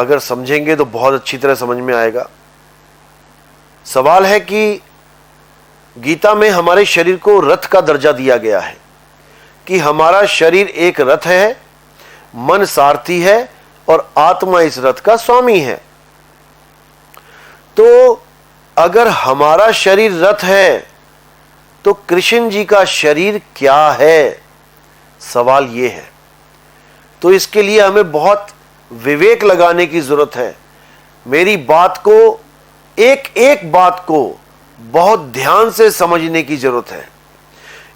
अगर समझेंगे तो बहुत अच्छी तरह समझ में आएगा। सवाल है कि गीता में हमारे शरीर को रथ का दर्जा दिया गया है कि हमारा शरीर एक रथ है, मन सारथी है और आत्मा इस रथ का स्वामी है। तो अगर हमारा शरीर रथ है तो कृष्ण जी का शरीर क्या है, सवाल यह है। तो इसके लिए हमें बहुत विवेक लगाने की जरूरत है। मेरी बात को, एक एक बात को बहुत ध्यान से समझने की जरूरत है।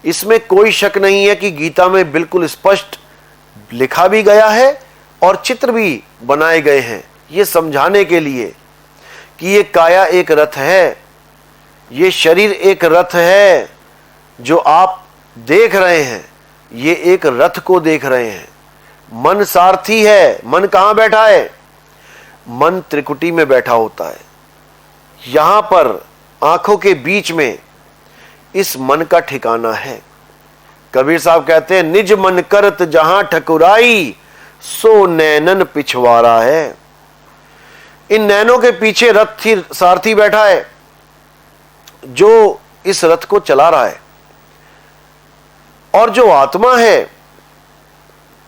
इसमें कोई शक नहीं है कि गीता में बिल्कुल स्पष्ट लिखा भी गया है और चित्र भी बनाए गए हैं ये समझाने के लिए कि ये काया एक रथ है, ये शरीर एक रथ है। जो आप देख रहे हैं ये एक रथ को देख रहे हैं। मन सारथी है। मन कहां बैठा है? मन त्रिकुटी में बैठा होता है। यहां पर आंखों के बीच में इस मन का ठिकाना है। कबीर साहब कहते हैं, निज मन करत जहां ठकुराई, सो नैनन पिछवाड़ा है। इन नैनों के पीछे रथ सारथी बैठा है जो इस रथ को चला रहा है, और जो आत्मा है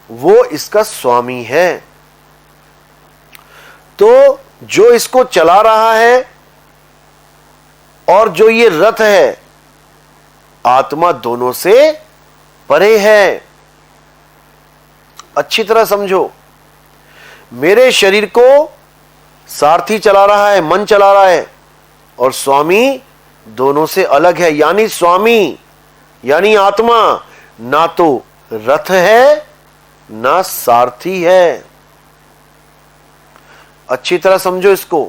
वो इसका स्वामी है। तो जो इसको चला रहा है और जो ये रथ है, आत्मा दोनों से परे है। अच्छी तरह समझो, मेरे शरीर को सारथी चला रहा है, मन चला रहा है, और स्वामी दोनों से अलग है। यानी स्वामी यानी आत्मा ना तो रथ है ना सारथी है। अच्छी तरह समझो इसको।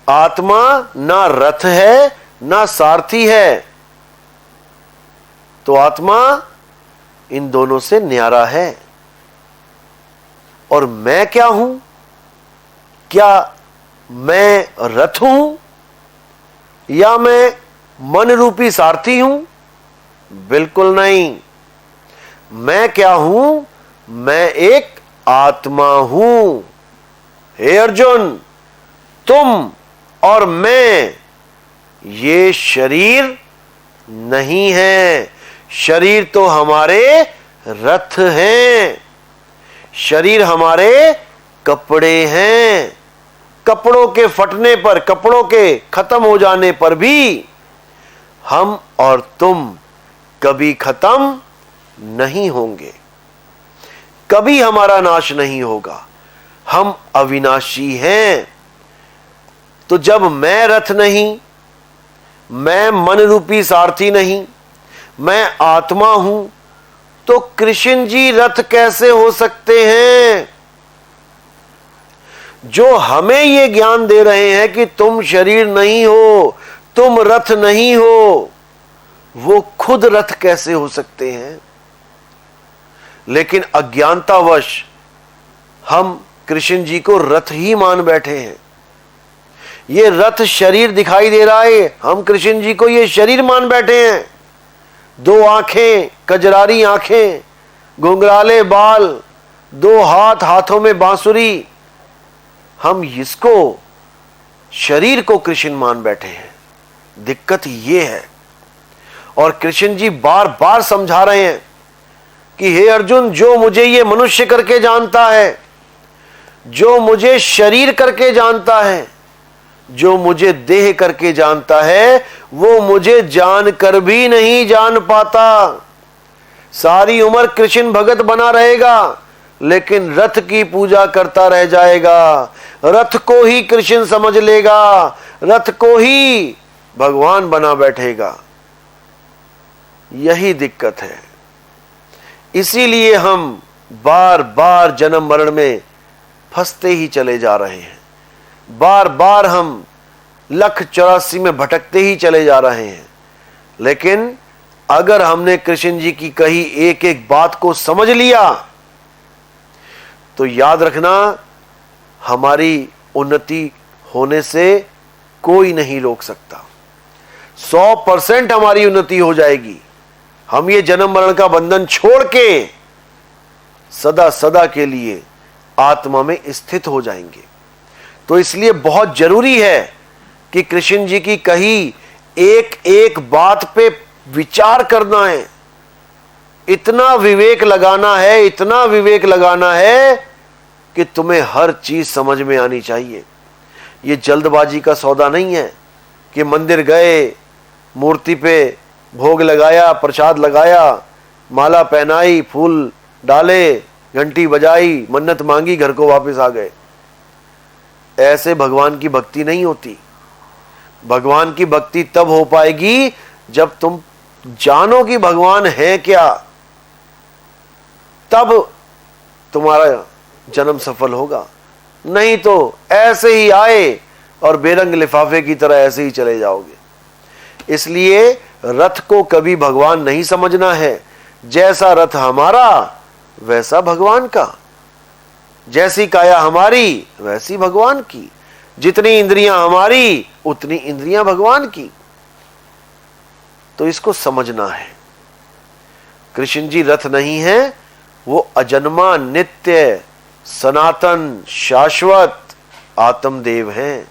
आत्मा ना रथ है ना सारथी है, तो आत्मा इन दोनों से न्यारा है। और मैं क्या हूं? क्या मैं रथ हूं या मैं मन रूपी सारथी हूं? बिल्कुल नहीं। मैं क्या हूं? मैं एक आत्मा हूं। हे अर्जुन, तुम और मैं ये शरीर नहीं है। शरीर तो हमारे रथ हैं, शरीर हमारे कपड़े हैं। कपड़ों के फटने पर, कपड़ों के खत्म हो जाने पर भी हम और तुम कभी खत्म नहीं होंगे, कभी हमारा नाश नहीं होगा। हम अविनाशी हैं। तो जब मैं रथ नहीं, मैं मन रूपी सारथी नहीं, मैं आत्मा हूं, तो कृष्ण जी रथ कैसे हो सकते हैं? जो हमें ये ज्ञान दे रहे हैं कि तुम शरीर नहीं हो, तुम रथ नहीं हो, वो खुद रथ कैसे हो सकते हैं? लेकिन अज्ञानतावश हम कृष्ण जी को रथ ही मान बैठे हैं। ये रथ शरीर दिखाई दे रहा है, हम कृष्ण जी को ये शरीर मान बैठे हैं। दो आंखें, कजरारी आंखें, घुंघराले बाल, दो हाथ, हाथों में बांसुरी, हम इसको शरीर को कृष्ण मान बैठे हैं। दिक्कत ये है। और कृष्ण जी बार बार समझा रहे हैं कि हे अर्जुन, जो मुझे ये मनुष्य करके जानता है, जो मुझे शरीर करके जानता है, जो मुझे देह करके जानता है, वो मुझे जानकर भी नहीं जान पाता। सारी उम्र कृष्ण भगत बना रहेगा, लेकिन रथ की पूजा करता रह जाएगा। रथ को ही कृष्ण समझ लेगा, रथ को ही भगवान बना बैठेगा। यही दिक्कत है। इसीलिए हम बार बार जन्म मरण में फंसते ही चले जा रहे हैं। बार बार हम 1,84,000 में भटकते ही चले जा रहे हैं। लेकिन अगर हमने कृष्ण जी की कही एक एक बात को समझ लिया, तो याद रखना, हमारी उन्नति होने से कोई नहीं रोक सकता। 100% हमारी उन्नति हो जाएगी। हम ये जन्म मरण का बंधन छोड़ के सदा सदा के लिए आत्मा में स्थित हो जाएंगे। तो इसलिए बहुत जरूरी है कि कृष्ण जी की कही एक एक बात पे विचार करना है, इतना विवेक लगाना है, इतना विवेक लगाना है कि तुम्हें हर चीज समझ में आनी चाहिए। ये जल्दबाजी का सौदा नहीं है कि मंदिर गए, मूर्ति पे भोग लगाया, प्रसाद लगाया, माला पहनाई, फूल डाले, घंटी बजाई, मन्नत मांगी, घर को वापस आ गए। ऐसे भगवान की भक्ति नहीं होती। भगवान की भक्ति तब हो पाएगी जब तुम जानो कि भगवान है क्या, तब तुम्हारा जन्म सफल होगा। नहीं तो ऐसे ही आए और बेरंग लिफाफे की तरह ऐसे ही चले जाओगे। इसलिए रथ को कभी भगवान नहीं समझना है। जैसा रथ हमारा वैसा भगवान का, जैसी काया हमारी वैसी भगवान की, जितनी इंद्रियां हमारी उतनी इंद्रियां भगवान की। तो इसको समझना है। कृष्ण जी रथ नहीं है, वो अजन्मा, नित्य, सनातन, शाश्वत आत्मदेव हैं।